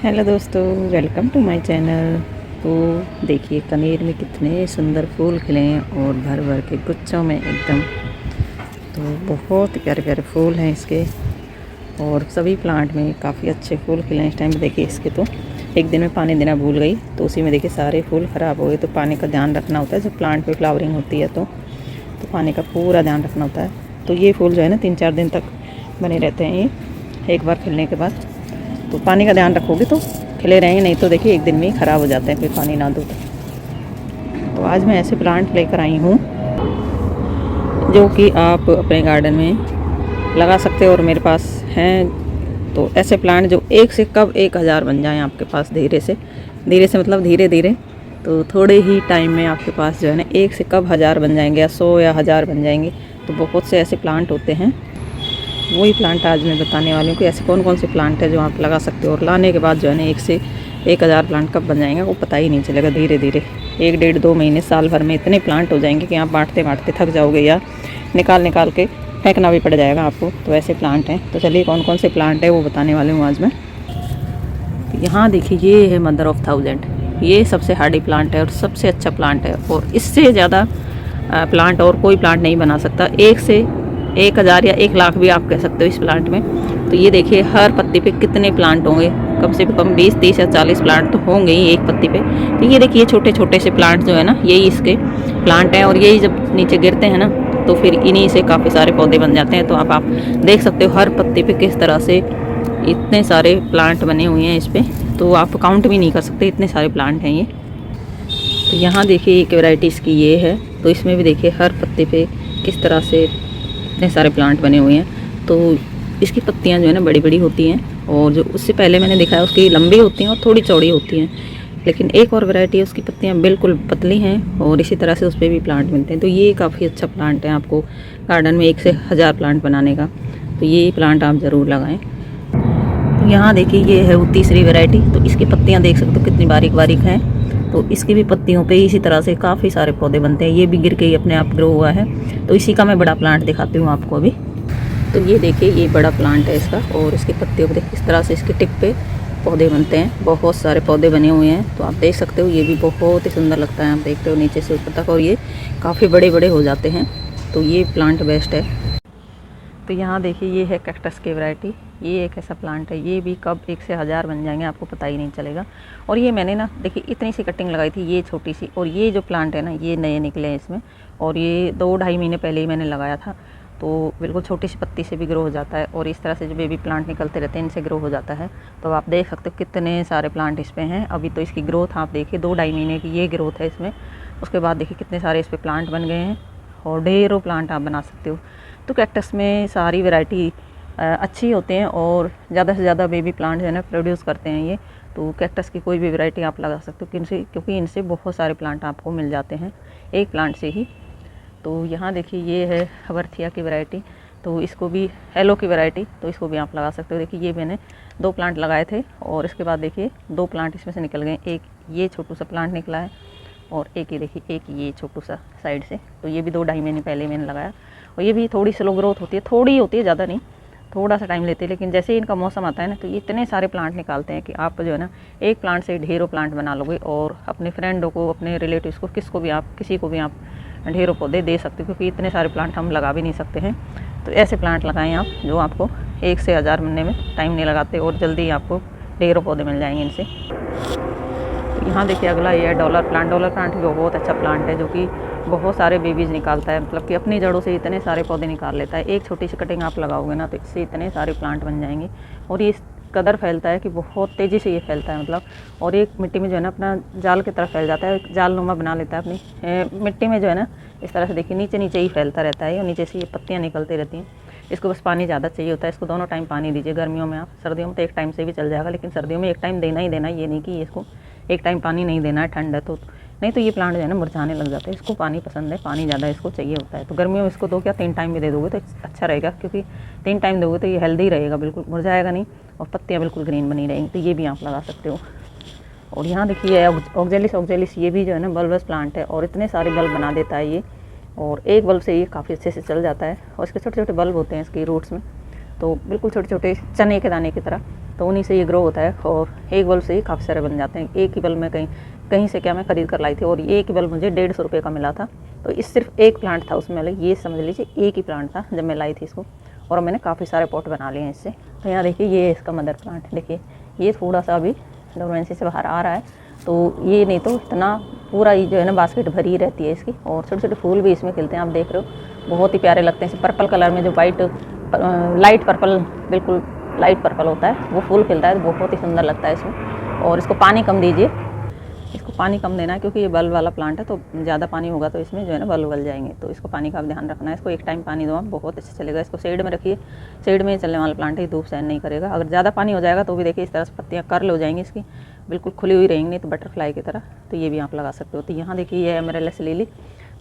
Hello दोस्तों, welcome to my channel. तो देखिए कनेर में कितने सुंदर फूल खिले हैं और भर भर के गुच्छों में एकदम। तो बहुत प्यारे प्यारे फूल हैं इसके और सभी प्लांट में काफ़ी अच्छे फूल खिले हैं इस टाइम। देखिए इसके तो एक दिन में पानी देना भूल गई तो उसी में देखिए सारे फूल ख़राब हो गए। तो पानी का ध्यान रखना होता है जब प्लांट पे फ्लावरिंग होती है तो पानी का पूरा ध्यान रखना होता है। तो ये फूल जो है ना 3-4 दिन तक बने रहते हैं ये एक बार खिलने के बाद। तो पानी का ध्यान रखोगे तो खिले रहेंगे, नहीं तो देखिए एक दिन में ही ख़राब हो जाते हैं फिर पानी ना दो तो आज मैं ऐसे प्लांट लेकर आई हूँ जो कि आप अपने गार्डन में लगा सकते हो और मेरे पास हैं। तो ऐसे प्लांट जो एक से कब 1000 बन जाएं आपके पास धीरे से मतलब धीरे धीरे। तो थोड़े ही टाइम में आपके पास जो है ना एक से कब 1000 बन जाएंगे या 100 या 1000 बन जाएंगे। तो बहुत से ऐसे प्लांट होते हैं, वही प्लांट आज मैं बताने वाली हूँ कि ऐसे कौन कौन से प्लांट है जो आप लगा सकते हो और लाने के बाद जो है ना 1 से 1000 प्लांट कब बन जाएंगे वो पता ही नहीं चलेगा। धीरे धीरे 1-1.5-2 महीने साल भर में इतने प्लांट हो जाएंगे कि आप बांटते बांटते थक जाओगे या निकाल के फेंकना भी पड़ जाएगा आपको। तो ऐसे प्लांट हैं। तो चलिए कौन कौन से प्लांट है वो बताने वाली हूँ आज मैं। यहाँ देखिए ये है मदर ऑफ 1000। ये सबसे हार्डी प्लांट है और सबसे अच्छा प्लांट है और इससे ज़्यादा प्लांट और कोई प्लांट नहीं बना सकता। 1 से 1000 या 1 लाख भी आप कह सकते हो इस प्लांट में। तो ये देखिए हर पत्ती पे कितने प्लांट होंगे, कम से कम 20-30 या 40 प्लांट तो होंगे ही एक पत्ती पे। तो ये देखिए छोटे छोटे से प्लांट जो है ना यही इसके प्लांट हैं और यही जब नीचे गिरते हैं ना तो फिर इन्हीं से काफ़ी सारे पौधे बन जाते हैं। तो आप देख सकते हो हर पत्ती पे किस तरह से इतने सारे प्लांट बने हुए हैं इस पर। तो आप काउंट भी नहीं कर सकते, इतने सारे प्लांट हैं ये। तो यहाँ देखिए एक वैरायटी इसकी ये है। तो इसमें भी देखिए हर पत्ते पे किस तरह से इतने सारे प्लांट बने हुए हैं। तो इसकी पत्तियाँ जो है ना बड़ी बड़ी होती हैं और जो उससे पहले मैंने देखा है उसकी लंबी होती हैं और थोड़ी चौड़ी होती हैं। लेकिन एक और वैरायटी है उसकी पत्तियाँ बिल्कुल पतली हैं और इसी तरह से उस पर भी प्लांट मिलते हैं। तो ये काफ़ी अच्छा प्लांट है आपको गार्डन में 1 से 1000 प्लांट बनाने का। तो ये प्लांट आप ज़रूर लगाएँ। तो यहाँ देखिए ये है वो तीसरी वैरायटी। तो इसकी पत्तियाँ देख सकते हो कितनी बारीक बारीक हैं। तो इसकी भी पत्तियों पे इसी तरह से काफ़ी सारे पौधे बनते हैं। ये भी गिर के ही अपने आप ग्रो हुआ है। तो इसी का मैं बड़ा प्लांट दिखाती हूँ आपको अभी। तो ये देखिए ये बड़ा प्लांट है इसका और इसकी पत्तियों को देखिए इस तरह से इसके टिप पे पौधे बनते हैं। बहुत सारे पौधे बने हुए हैं। तो आप देख सकते हो ये भी बहुत ही सुंदर लगता है। आप देखते हो नीचे से ऊपर तक और ये काफ़ी बड़े बड़े हो जाते हैं। तो ये प्लांट बेस्ट है। तो यहाँ देखिए ये है कैक्टस की वैरायटी। ये एक ऐसा प्लांट है, ये भी कब 1 से 1000 बन जाएंगे आपको पता ही नहीं चलेगा। और ये मैंने ना देखिए इतनी सी कटिंग लगाई थी, ये छोटी सी। और ये जो प्लांट है ना ये नए निकले हैं इसमें और ये 2-2.5 महीने पहले ही मैंने लगाया था। तो बिल्कुल छोटी सी पत्ती से भी ग्रो हो जाता है और इस तरह से जो बेबी प्लांट निकलते रहते हैं इनसे ग्रो हो जाता है। तो आप देख सकते हो कितने सारे प्लांट इस पर हैं। अभी तो इसकी ग्रोथ आप देखिए 2-2.5 महीने की ये ग्रोथ है इसमें। उसके बाद देखिए कितने सारे इस पर प्लांट बन गए हैं और ढेरों प्लांट आप बना सकते हो। तो कैक्टस में सारी वैरायटी अच्छी होते हैं और ज़्यादा से ज़्यादा बेबी प्लांट जो है ना प्रोड्यूस करते हैं ये। तो कैक्टस की कोई भी वैरायटी आप लगा सकते हो क्योंकि इनसे बहुत सारे प्लांट आपको मिल जाते हैं एक प्लांट से ही। तो यहाँ देखिए ये है हवर्थिया की वैरायटी। तो इसको भी येलो की वैरायटी, तो इसको भी आप लगा सकते हो। देखिए ये मैंने 2 प्लांट लगाए थे और इसके बाद देखिए 2 प्लांट इसमें से निकल गए। एक ये छोटू सा प्लांट निकला है और एक ये देखिए एक ये छोटू सा साइड से। तो ये भी 2-2.5 महीने पहले मैंने लगाया और ये भी थोड़ी स्लो ग्रोथ होती है, थोड़ी होती है, ज़्यादा नहीं, थोड़ा सा टाइम लेते हैं। लेकिन जैसे ही इनका मौसम आता है ना तो ये इतने सारे प्लांट निकालते हैं कि आप जो है ना एक प्लांट से ढेरों प्लांट बना लोगे और अपने फ्रेंडों को, अपने रिलेटिव्स को, किसी को भी आप ढेरों पौधे दे सकते हो क्योंकि इतने सारे प्लांट हम लगा भी नहीं सकते हैं। तो ऐसे प्लांट लगाएं आप जो आपको 1 से 1000 बनने में टाइम नहीं लगाते और जल्दी आपको ढेरों पौधे मिल जाएंगे इनसे। तो यहाँ देखिए अगला ये है डॉलर प्लांट। डॉलर प्लांट भी बहुत अच्छा प्लांट है जो कि बहुत सारे बेबीज़ निकालता है। मतलब कि अपनी जड़ों से इतने सारे पौधे निकाल लेता है। एक छोटी सी कटिंग आप लगाओगे ना तो इससे इतने सारे प्लांट बन जाएंगे और ये इस कदर फैलता है कि बहुत तेज़ी से ये फैलता है। मतलब और एक मिट्टी में जो है ना अपना जाल की तरफ फैल जाता है, जाल नुमा बना लेता है अपनी मिट्टी में जो है ना। इस तरह से देखिए नीचे नीचे ही फैलता रहता है और नीचे से ये पत्तियाँ निकलती रहती हैं। इसको बस पानी ज़्यादा चाहिए होता है। इसको दोनों टाइम पानी दीजिए। गर्मियों में आप, सर्दियों में तो एक टाइम से भी चल जाएगा, लेकिन सर्दियों में एक टाइम देना ही देना। ये नहीं कि इसको एक टाइम पानी नहीं देना है, ठंड है तो नहीं, तो ये प्लांट जो है ना मुरझाने लग जाते हैं। इसको पानी पसंद है, पानी ज़्यादा इसको चाहिए होता है। तो गर्मियों में इसको 2 या 3 टाइम भी दे दोगे तो अच्छा रहेगा क्योंकि 3 टाइम दोगे तो ये हेल्दी रहेगा, बिल्कुल मुरझाएगा नहीं और पत्तियाँ बिल्कुल ग्रीन बनी रहेंगी। तो ये भी आप लगा सकते हो। और यहाँ देखिए ऑक्जेलिस ये भी जो है ना बल्बस प्लांट है और इतने सारे बल्ब बना देता है ये। और एक बल्ब से ये काफ़ी अच्छे से चल जाता है और इसके छोटे छोटे बल्ब होते हैं इसकी रूट्स में। तो बिल्कुल छोटे छोटे चने के दाने की तरह तो उन्हीं से ये ग्रो होता है और एक बल्ब से ही काफ़ी सारे बन जाते हैं। एक ही बल्ब में कहीं से क्या मैं ख़रीद कर लाई थी और ये एक ही बल्ब मुझे 150 रुपये का मिला था। तो इस सिर्फ एक प्लांट था उसमें, मतलब ये समझ लीजिए एक ही प्लांट था जब मैं लाई थी इसको, और मैंने काफ़ी सारे पॉट बना लिए हैं इससे। तो यहाँ देखिए ये इसका मदर प्लांट, देखिए ये थोड़ा सा अभी डोरमेंसी से बाहर आ रहा है, तो ये नहीं तो इतना पूरा ये जो है ना बास्केट भरी रहती है इसकी, और छोटे छोटे फूल भी इसमें खिलते हैं। आप देख रहे हो बहुत ही प्यारे लगते हैं। पर्पल कलर में जो लाइट पर्पल, बिल्कुल लाइट पर्पल होता है वो फूल खिलता है, तो बहुत ही सुंदर लगता है इसमें। और इसको पानी कम दीजिए, इसको पानी कम देना है क्योंकि ये बल्ब वाला प्लांट है, तो ज़्यादा पानी होगा तो इसमें जो है ना बल्ब गल जाएंगे, तो इसको पानी का आप ध्यान रखना है। इसको एक टाइम पानी दो आप, बहुत अच्छे चलेगा। इसको शेड में रखिए, शेड में चलने वाला प्लांट है, धूप सहन नहीं करेगा। अगर ज़्यादा पानी हो जाएगा तो भी देखिए इस तरह से पत्तियाँ कर्ल हो जाएंगी इसकी, बिल्कुल खुली हुई रहेंगी, तो बटरफ्लाई की तरह। तो ये भी आप लगा सकते हो। तो यहाँ देखिए ये एमरेलिस लिली,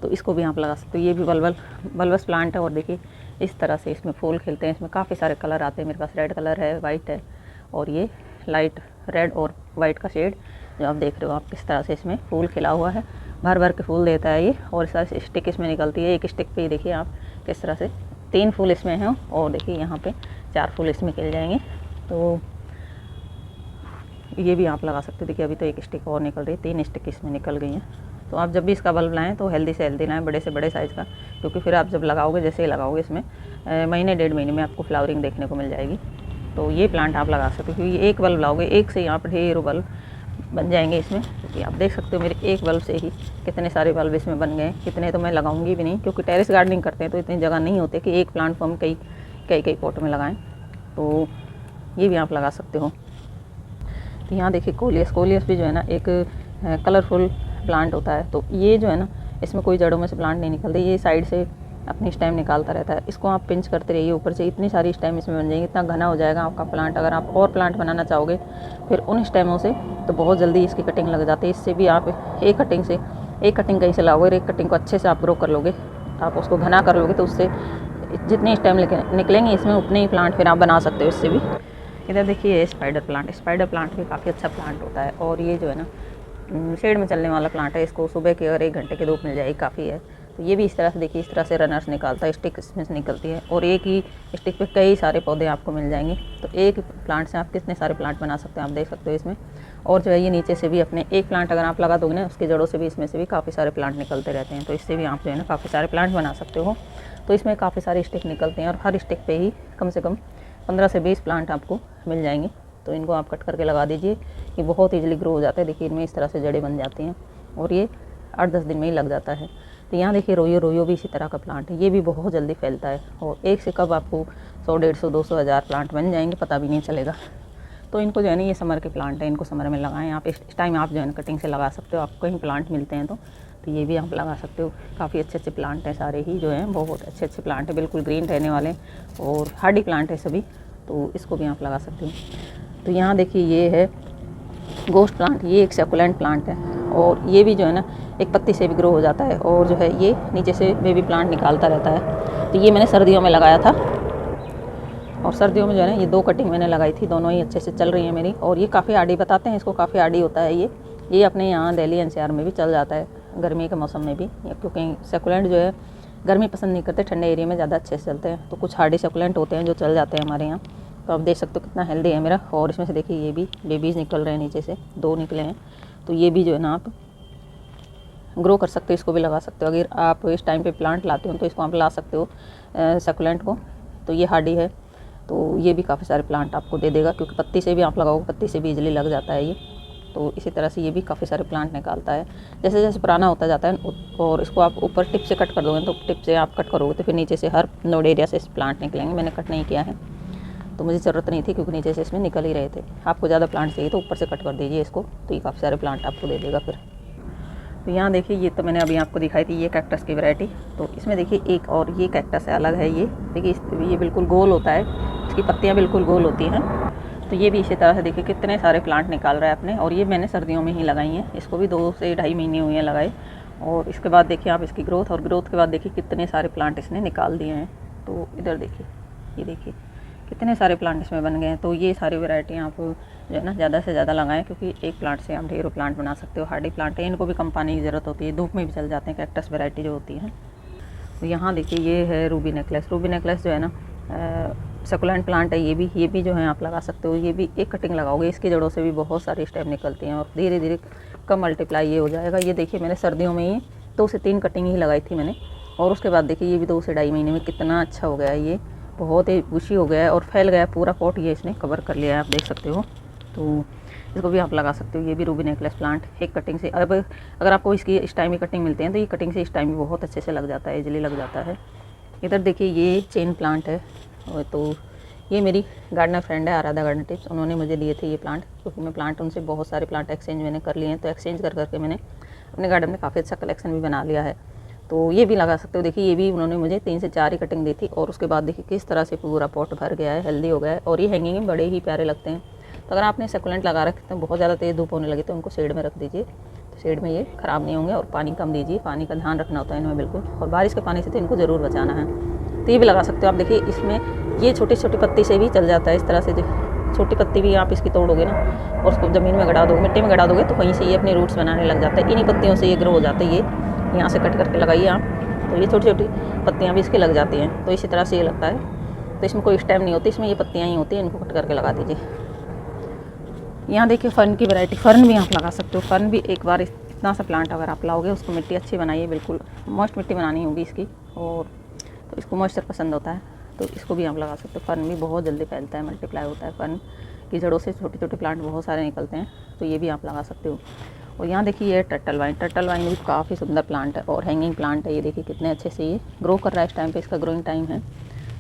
तो इसको भी आप लगा सकते हो। ये भी बल्बस प्लांट है, और देखिए इस तरह से इसमें फूल खिलते हैं। इसमें काफ़ी सारे कलर आते हैं, मेरे पास रेड कलर है, वाइट है, और ये लाइट रेड और वाइट का शेड जो आप देख रहे हो। आप किस तरह से इसमें फूल खिला हुआ है, भर भर के फूल देता है ये, और इस तरह से स्टिक इसमें निकलती है। एक स्टिक पे देखिए आप किस तरह से 3 फूल इसमें हैं, और देखिए यहाँ पे 4 फूल इसमें खिल जाएंगे। तो ये भी आप लगा सकते हो। देखिए अभी तो एक स्टिक और निकल रही है, 3 स्टिक इसमें निकल गई हैं। तो आप जब भी इसका बल्ब लाएँ तो हेल्दी से हेल्दी लाएँ, बड़े से बड़े साइज़ का, क्योंकि फिर आप जब लगाओगे, जैसे ही लगाओगे इसमें महीने 1.5 महीने में आपको फ्लावरिंग देखने को मिल जाएगी। तो ये प्लांट आप लगा सकते हो, क्योंकि एक बल्ब लाओगे, एक से यहाँ पर ढेरों बल्ब बन जाएंगे इसमें। क्योंकि आप देख सकते हो मेरे एक बल्ब से ही कितने सारे बल्ब इसमें बन गए। कितने तो मैं लगाऊंगी भी नहीं, क्योंकि टेरेस गार्डनिंग करते हैं तो इतनी जगह नहीं होती कि एक प्लांट को हम कई पॉट में लगाएं। तो ये भी आप लगा सकते हो। तो यहाँ देखिए कोलियस भी जो है ना एक कलरफुल प्लांट होता है। तो ये जो है ना, इसमें कोई जड़ों में से प्लांट नहीं निकलते, ये साइड से अपनी स्टेम निकालता रहता है। इसको आप पिंच करते रहिए ऊपर से, इतनी सारी स्टेम इसमें बन जाएगी, इतना घना हो जाएगा आपका प्लांट। अगर आप और प्लांट बनाना चाहोगे फिर उन स्टेमों से, तो बहुत जल्दी इसकी कटिंग लग जाती है। इससे भी आप एक कटिंग कहीं से लाओगे, एक कटिंग को अच्छे से आप ग्रो कर लोगे, आप उसको घना कर लोगे, तो उससे जितनी स्टेम निकलेंगे इसमें उतने ही प्लांट फिर आप बना सकते हो इससे भी। इधर देखिए स्पाइडर प्लांट भी काफ़ी अच्छा प्लांट होता है, और ये जो है ना शेड में चलने वाला प्लांट है। इसको सुबह की अगर 1 घंटे की धूप मिल जाएगी काफ़ी है। तो ये भी इस तरह से देखिए, इस तरह से रनर्स निकालता है, स्टिक इसमें से निकलती है, और एक ही स्टिक पे कई सारे पौधे आपको मिल जाएंगे। तो एक प्लांट से आप कितने सारे प्लांट बना सकते हैं, आप देख सकते हो इसमें। और जो है ये नीचे से भी अपने एक प्लांट अगर आप लगा दोगे ना, उसकी जड़ों से भी इसमें से भी काफ़ी सारे प्लांट निकलते रहते हैं। तो इससे भी आप जो है ना काफ़ी सारे प्लांट बना सकते हो। तो इसमें काफ़ी सारे स्टिक निकलते हैं, और हर स्टिक पे ही कम से कम 15 से 20 प्लांट आपको मिल जाएंगे। तो इनको आप कट करके लगा दीजिए, ये बहुत ईजिली ग्रो हो जाता है। देखिए इनमें इस तरह से जड़ें बन जाती हैं, और ये 8-10 दिन में ही लग जाता है। तो यहाँ देखिए रोयो भी इसी तरह का प्लांट है, ये भी बहुत जल्दी फैलता है, और एक से कब आपको 100, 150, 200, 1000 प्लांट बन जाएंगे पता भी नहीं चलेगा। तो इनको जो है ना, ये समर के प्लांट है, इनको समर में लगाएं आप। इस टाइम आप जो है ना कटिंग से लगा सकते हो, आपको कहीं प्लांट मिलते हैं तो ये भी आप लगा सकते हो। काफ़ी अच्छे प्लांट हैं, सारे ही जो हैं बहुत अच्छे प्लांट हैं, बिल्कुल ग्रीन रहने वाले, और हार्डी प्लांट है सभी। तो इसको भी आप लगा सकते हो। तो यहाँ देखिए ये है गोस्ट प्लांट, ये एक सकुलेंट प्लांट है, और ये भी जो है ना एक पत्ती से भी ग्रो हो जाता है, और जो है ये नीचे से बेबी प्लांट निकालता रहता है। तो ये मैंने सर्दियों में लगाया था, और सर्दियों में जो है ना ये 2 कटिंग मैंने लगाई थी, दोनों ही अच्छे से चल रही हैं मेरी। और ये काफ़ी आड़ी बताते हैं इसको, काफ़ी आड़ी होता है ये अपने यहाँ दिल्ली NCR में भी चल जाता है, गर्मी के मौसम में भी, क्योंकि सकुलेंट जो है गर्मी पसंद नहीं करते, ठंडे एरिया में ज़्यादा अच्छे से चलते हैं। तो कुछ हार्डी सकुलेंट होते हैं जो चल जाते हैं हमारे यहाँ। तो आप देख सकते हो कितना हेल्दी है मेरा। और इसमें से देखिए ये भी बेबीज़ निकल रहे हैं, नीचे से 2 निकले हैं। तो ये भी जो है ना आप ग्रो कर सकते हो, इसको भी लगा सकते हो। अगर आप इस टाइम पे प्लांट लाते हो तो इसको आप ला सकते हो सकुलेंट को। तो ये हार्डी है, तो ये भी काफ़ी सारे प्लांट आपको दे देगा, क्योंकि पत्ती से भी आप लगाओगे, पत्ती से भी इजीली लग जाता है ये। तो इसी तरह से ये भी काफ़ी सारे प्लांट निकालता है। जैसे जैसे पुराना होता जाता है, और इसको आप ऊपर टिप से कट कर दोगे, तो टिप से आप कट करोगे तो फिर नीचे से हर नोड एरिया से प्लांट निकलेंगे। मैंने कट नहीं किया है, तो मुझे ज़रूरत नहीं थी, क्योंकि नीचे से इसमें निकल ही रहे थे। आपको ज़्यादा प्लांट चाहिए तो ऊपर से कट कर दीजिए इसको, तो ये काफ़ी सारे प्लांट आपको दे देगा फिर। तो यहाँ देखिए ये तो मैंने अभी आपको दिखाई थी, ये कैक्टस की वैरायटी। तो इसमें देखिए एक और ये कैक्टस है, अलग है ये। देखिए ये बिल्कुल गोल होता है, इसकी पत्तियाँ बिल्कुल गोल होती हैं। तो ये भी इसी तरह से देखिए कितने सारे प्लांट निकाल रहा है अपने, और ये मैंने सर्दियों में ही लगाई हैं। इसको भी 2 से 2.5 महीने हुए हैं लगाए। और इसके बाद देखिए आप इसकी ग्रोथ, और ग्रोथ के बाद देखिए कितने सारे प्लांट इसने निकाल दिए हैं। तो इधर देखिए, ये देखिए कितने सारे प्लांट इसमें बन गए हैं। तो ये सारी वैरायटी आप जो है ना ज़्यादा से ज़्यादा लगाएं, क्योंकि एक प्लांट से आप ढेरों प्लांट बना सकते हो। हार्डी प्लांट है, इनको भी कम पानी की ज़रूरत होती है, धूप में भी चल जाते हैं, कैक्टस वैरायटी जो होती है। तो यहाँ देखिए ये है रूबी नेकलेस जो है ना सकुलेंट प्लांट है, ये भी जो है आप लगा सकते हो। ये भी एक कटिंग लगाओगे, इसकी जड़ों से भी बहुत सारी स्टेम निकलती हैं और धीरे धीरे कम मल्टीप्लाई ये हो जाएगा। ये देखिए मैंने सर्दियों में ही 2 से 3 कटिंग ही लगाई थी मैंने, और उसके बाद देखिए ये भी 2 से ढाई महीने में कितना अच्छा हो गया है। ये बहुत ही बुशी हो गया है और फैल गया पूरा पॉट, ये इसने कवर कर लिया है, आप देख सकते हो। तो इसको भी आप लगा सकते हो। ये भी रूबी नेकलेस प्लांट एक कटिंग से, अब अगर आपको इसकी इस टाइम की कटिंग मिलती है तो ये कटिंग से इस टाइम भी बहुत अच्छे से लग जाता है, इजीली लग जाता है। इधर देखिए ये चेन प्लांट है, और तो ये मेरी गार्डनर फ्रेंड है आराधा गार्डन टिप्स, उन्होंने मुझे दिए थे ये प्लांट, क्योंकि मैं प्लांट उनसे बहुत सारे प्लांट एक्सचेंज मैंने कर लिए हैं। तो एक्सचेंज कर करके मैंने अपने गार्डन में काफ़ी अच्छा कलेक्शन भी बना लिया है। तो ये भी लगा सकते हो। देखिए ये भी उन्होंने मुझे 3 से 4 ही कटिंग दी थी, और उसके बाद देखिए किस तरह से पूरा पॉट भर गया है, हेल्दी हो गया है, और ये हैंगिंग में बड़े ही प्यारे लगते हैं। तो अगर आपने सकुलेंट लगा रखे तो बहुत ज़्यादा तेज़ धूप होने लगी तो उनको शेड में रख दीजिए, तो शेड में ये ख़राब नहीं होंगे। और पानी कम दीजिए, पानी का ध्यान रखना होता है इनमें बिल्कुल, और बारिश के पानी से तो इनको ज़रूर बचाना है। तो ये भी लगा सकते हो आप। देखिए इसमें ये छोटी छोटी पत्ती से भी चल जाता है, इस तरह से छोटी पत्ती भी आप इसकी तोड़ोगे ना और उसको ज़मीन में गड़ा दोगे, मिट्टी में गड़ा दोगे, तो वहीं से ये अपने रूट्स बनाने लग जाता है। इन्हीं पत्तियों से ये ग्रो हो जाता है। ये यहाँ से कट करके लगाइए आप, तो ये छोटी छोटी पत्तियाँ भी इसकी लग जाती हैं। तो इसी तरह से ये लगता है। तो इसमें कोई स्टेम नहीं होती, इसमें ये पत्तियाँ ही होती हैं, इनको कट करके लगा दीजिए। यहाँ देखिए फ़र्न की वैरायटी, फ़र्न भी आप लगा सकते हो। फ़र्न भी एक बार इतना सा प्लांट अगर आप लाओगे, उसको मिट्टी अच्छी बनाइए, बिल्कुल मॉइस्ट मिट्टी बनानी होगी इसकी, और तो इसको मॉइस्चर पसंद होता है, तो इसको भी आप लगा सकते हो। फ़र्न भी बहुत जल्दी फैलता है, मल्टीप्लाई होता है। फ़र्न की जड़ों से छोटे छोटे प्लांट बहुत सारे निकलते हैं, तो ये भी आप लगा सकते हो। और यहाँ देखिए ये टर्टल वाइन, टर्टल वाइन भी काफ़ी सुंदर प्लांट है और हैंगिंग प्लांट है। ये देखिए कितने अच्छे से ये ग्रो कर रहा है, इस टाइम पे इसका ग्रोइंग टाइम है,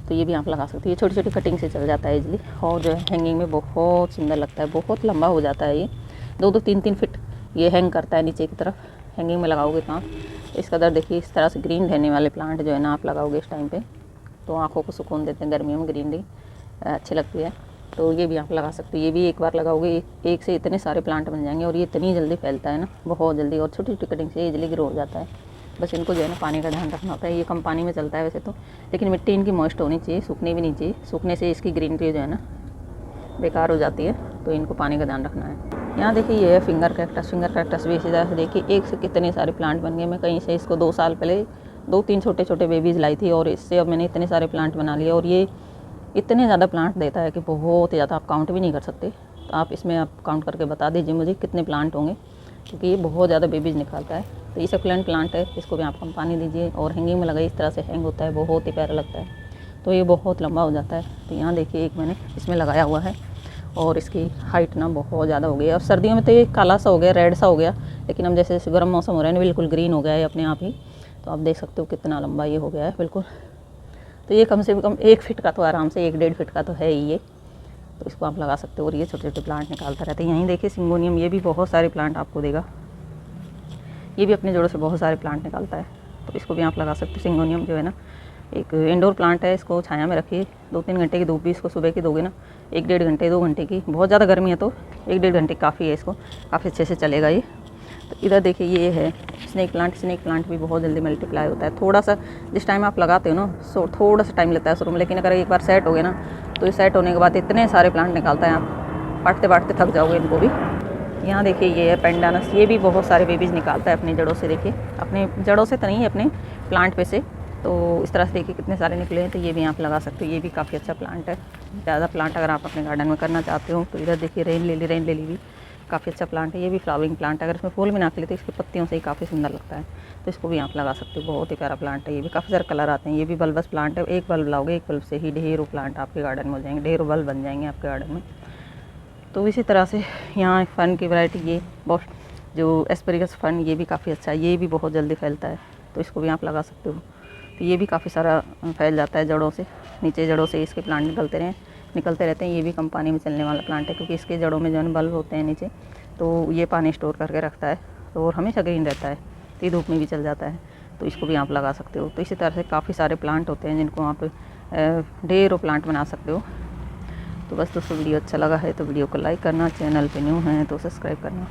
तो ये भी आप लगा सकते हो। ये छोटी छोटी कटिंग से चल जाता है इजली, और जो है हैंगिंग में बहुत सुंदर लगता है, बहुत लंबा हो जाता है। ये 2-2, 3-3 फीट ये हैंग करता है नीचे की तरफ, हैंगिंग में लगाओगे तो आप इस कदर देखिए इस तरह से ग्रीन रहने वाले प्लांट जो है ना आप लगाओगे इस टाइम पे, तो आँखों को सुकून देते हैं। गर्मियों में ग्रीनरी अच्छी लगती है, तो ये भी आप लगा सकते हो। ये भी एक बार लगाओगे एक से इतने सारे प्लांट बन जाएंगे, और ये इतनी जल्दी फैलता है ना, बहुत जल्दी, और छोटी छोटी कटिंग से इजली ग्रो हो जाता है। बस इनको जो है ना पानी का ध्यान रखना होता है। ये कम पानी में चलता है वैसे तो, लेकिन मिट्टी इनकी मॉइस्ट होनी चाहिए, सूखनी भी नहीं चाहिए। सूखने से इसकी ग्रीनरी जो है ना बेकार हो जाती है, तो इनको पानी का ध्यान रखना है। यहाँ देखिए ये है फिंगर कैक्टस। फिंगर कैक्टस भी इसी तरह से देखिए एक से कितने सारे प्लांट बन गए। मैं कहीं से इसको 2 साल पहले 2-3 छोटे छोटे बेबीज़ लाई थी, और इससे अब मैंने इतने सारे प्लांट बना लिए, और ये इतने ज़्यादा प्लांट देता है कि बहुत ही ज़्यादा, आप काउंट भी नहीं कर सकते। तो आप इसमें आप काउंट करके बता दीजिए मुझे कितने प्लांट होंगे, क्योंकि ये बहुत ज़्यादा बेबीज़ निकालता है। तो ये सकुलेंट प्लांट है, इसको भी आप कम पानी दीजिए और हैंगिंग में लगाइए, इस तरह से हैंग होता है, बहुत ही प्यारा लगता है। तो ये बहुत लंबा हो जाता है। तो यहाँ देखिए एक मैंने इसमें लगाया हुआ है, और इसकी हाइट ना बहुत ज़्यादा हो गई है। और सर्दियों में तो ये काला सा हो गया, रेड सा हो गया, लेकिन अब जैसे जैसे गर्म मौसम हो रहा है ना, बिल्कुल ग्रीन हो गया है अपने आप ही। तो आप देख सकते हो कितना लंबा ये हो गया है बिल्कुल। तो ये कम से कम 1 फीट का तो आराम से 1-1.5 फीट का तो है ही ये, तो इसको आप लगा सकते हो। और ये छोटे छोटे प्लांट निकालता रहता है। यहीं देखिए सिंगोनियम, ये भी बहुत सारे प्लांट आपको देगा, ये भी अपने जड़ों से बहुत सारे प्लांट निकालता है, तो इसको भी आप लगा सकते हो। सिंगोनियम जो है ना एक इंडोर प्लांट है, इसको छाया में रखिए। 2-3 घंटे की धूप भी इसको सुबह की दोगे ना, 1-1.5 घंटे 2 घंटे की, बहुत ज़्यादा गर्मी है तो 1-1.5 घंटे काफ़ी है, इसको काफ़ी अच्छे से चलेगा ये। तो इधर देखिए ये है स्नेक प्लांट। स्नेक प्लांट भी बहुत जल्दी मल्टीप्लाई होता है। थोड़ा सा जिस टाइम आप लगाते हो ना, थोड़ा सा टाइम लेता है शुरू में, लेकिन अगर एक बार सेट हो गए ना, तो ये सेट होने के बाद इतने सारे प्लांट निकालता है, आप बांटते बांटते थक जाओगे इनको भी। यहाँ देखिए ये है पेंडानस, ये भी बहुत सारे बेबीज़ निकालता है अपनी जड़ों से। देखिए अपने जड़ों से तो नहीं, अपने प्लांट पे से। तो इस तरह से देखिए कितने सारे निकले हैं, तो ये भी आप लगा सकते हो। ये भी काफ़ी अच्छा प्लांट है। ज़्यादा प्लांट अगर आप अपने गार्डन में करना चाहते हो तो इधर देखिए रेन लिली भी काफ़ी अच्छा प्लांट है। ये भी फ्लावरिंग प्लांट है, अगर इसमें फूल भी ना खिले तो इसकी पत्तियों से ही काफ़ी सुंदर लगता है, तो इसको भी आप लगा सकते हो। बहुत ही प्यारा प्लांट है, ये भी काफ़ी सारे कलर आते हैं। ये भी बल्बस प्लांट है, एक बल्ब लाओगे, एक बल्ब से ही ढेरों प्लांट आपके गार्डन में हो जाएंगे, ढेरों बल्ब बन जाएंगे आपके गार्डन में। तो इसी तरह से यहाँ फ़र्न की वैरायटी, ये बहुत जो एस्पेरेगस फ़र्न, ये भी काफ़ी अच्छा है, ये भी बहुत जल्दी फैलता है, तो इसको भी आप लगा सकते हो। तो ये भी काफ़ी सारा फैल जाता है जड़ों से, नीचे जड़ों से इसके प्लांट निकलते रहते हैं। ये भी कम पानी में चलने वाला प्लांट है, क्योंकि इसके जड़ों में जो है बल्ब होते हैं नीचे, तो ये पानी स्टोर करके रखता है, तो और हमेशा ग्रीन रहता है, तो ये धूप में भी चल जाता है, तो इसको भी आप लगा सकते हो। तो इसी तरह से काफ़ी सारे प्लांट होते हैं जिनको आप ढेरों प्लांट बना सकते हो। तो बस दोस्तों वीडियो अच्छा लगा है तो वीडियो को लाइक करना, चैनल पे न्यू हैं तो सब्सक्राइब करना।